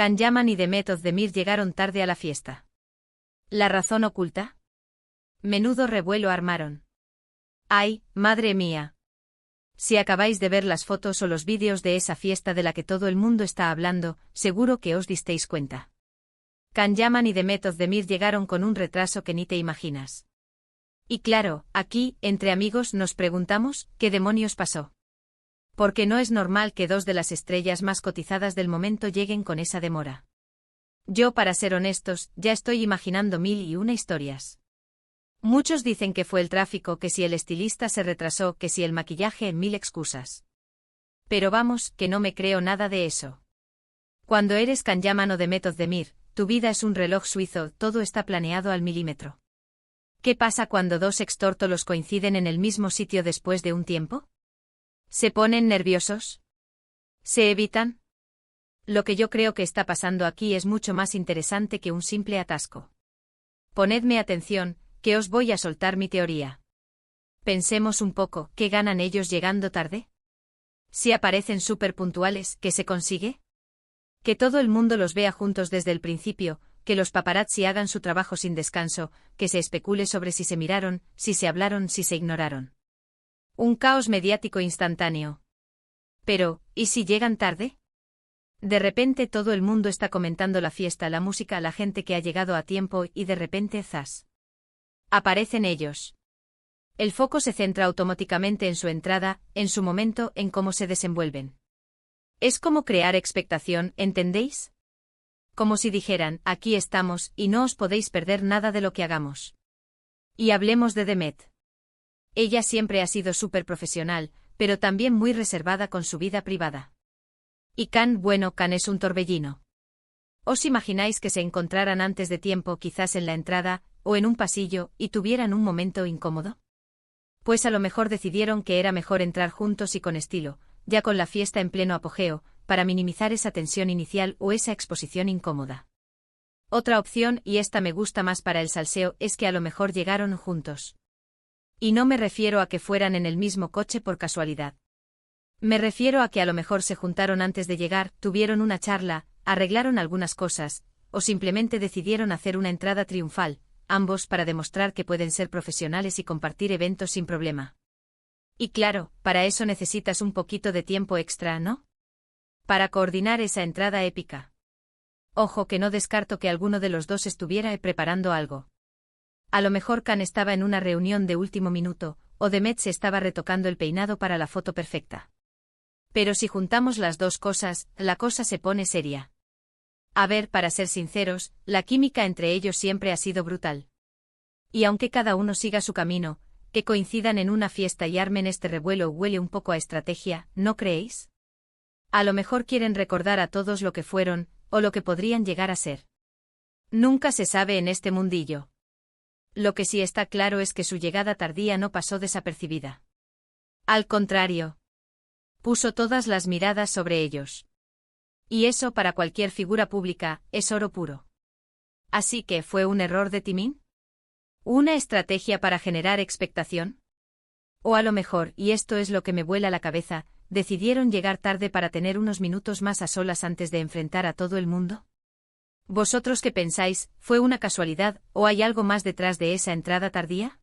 Can Yaman y Demet Özdemir llegaron tarde a la fiesta. ¿La razón oculta? Menudo revuelo armaron. ¡Ay, madre mía! Si acabáis de ver las fotos o los vídeos de esa fiesta de la que todo el mundo está hablando, seguro que os disteis cuenta. Can Yaman y Demet Özdemir llegaron con un retraso que ni te imaginas. Y claro, aquí, entre amigos, nos preguntamos, ¿qué demonios pasó? Porque no es normal que dos de las estrellas más cotizadas del momento lleguen con esa demora. Yo, para ser honestos, ya estoy imaginando 1001 historias. Muchos dicen que fue el tráfico, que si el estilista se retrasó, que si el maquillaje, 1000 excusas. Pero vamos, que no me creo nada de eso. Cuando eres Can Yaman o Demet Özdemir, tu vida es un reloj suizo, todo está planeado al milímetro. ¿Qué pasa cuando dos extórtolos coinciden en el mismo sitio después de un tiempo? ¿Se ponen nerviosos? ¿Se evitan? Lo que yo creo que está pasando aquí es mucho más interesante que un simple atasco. Ponedme atención, que os voy a soltar mi teoría. Pensemos un poco, ¿qué ganan ellos llegando tarde? Si aparecen súper puntuales, ¿qué se consigue? Que todo el mundo los vea juntos desde el principio, que los paparazzi hagan su trabajo sin descanso, que se especule sobre si se miraron, si se hablaron, si se ignoraron. Un caos mediático instantáneo. Pero, ¿y si llegan tarde? De repente todo el mundo está comentando la fiesta, la música, la gente que ha llegado a tiempo y de repente ¡zas! Aparecen ellos. El foco se centra automáticamente en su entrada, en su momento, en cómo se desenvuelven. Es como crear expectación, ¿entendéis? Como si dijeran, aquí estamos, y no os podéis perder nada de lo que hagamos. Y hablemos de Demet. Ella siempre ha sido súper profesional, pero también muy reservada con su vida privada. Y Can, bueno, Can es un torbellino. ¿Os imagináis que se encontraran antes de tiempo, quizás en la entrada, o en un pasillo, y tuvieran un momento incómodo? Pues a lo mejor decidieron que era mejor entrar juntos y con estilo, ya con la fiesta en pleno apogeo, para minimizar esa tensión inicial o esa exposición incómoda. Otra opción, y esta me gusta más para el salseo, es que a lo mejor llegaron juntos. Y no me refiero a que fueran en el mismo coche por casualidad. Me refiero a que a lo mejor se juntaron antes de llegar, tuvieron una charla, arreglaron algunas cosas, o simplemente decidieron hacer una entrada triunfal, ambos para demostrar que pueden ser profesionales y compartir eventos sin problema. Y claro, para eso necesitas un poquito de tiempo extra, ¿no? Para coordinar esa entrada épica. Ojo que no descarto que alguno de los dos estuviera preparando algo. A lo mejor Can estaba en una reunión de último minuto, o Demet se estaba retocando el peinado para la foto perfecta. Pero si juntamos las dos cosas, la cosa se pone seria. A ver, para ser sinceros, la química entre ellos siempre ha sido brutal. Y aunque cada uno siga su camino, que coincidan en una fiesta y armen este revuelo huele un poco a estrategia, ¿no creéis? A lo mejor quieren recordar a todos lo que fueron, o lo que podrían llegar a ser. Nunca se sabe en este mundillo. Lo que sí está claro es que su llegada tardía no pasó desapercibida. Al contrario. Puso todas las miradas sobre ellos. Y eso para cualquier figura pública, es oro puro. Así que, ¿fue un error de timing? ¿Una estrategia para generar expectación? O a lo mejor, y esto es lo que me vuela la cabeza, ¿decidieron llegar tarde para tener unos minutos más a solas antes de enfrentar a todo el mundo? ¿Vosotros qué pensáis, fue una casualidad, o hay algo más detrás de esa entrada tardía?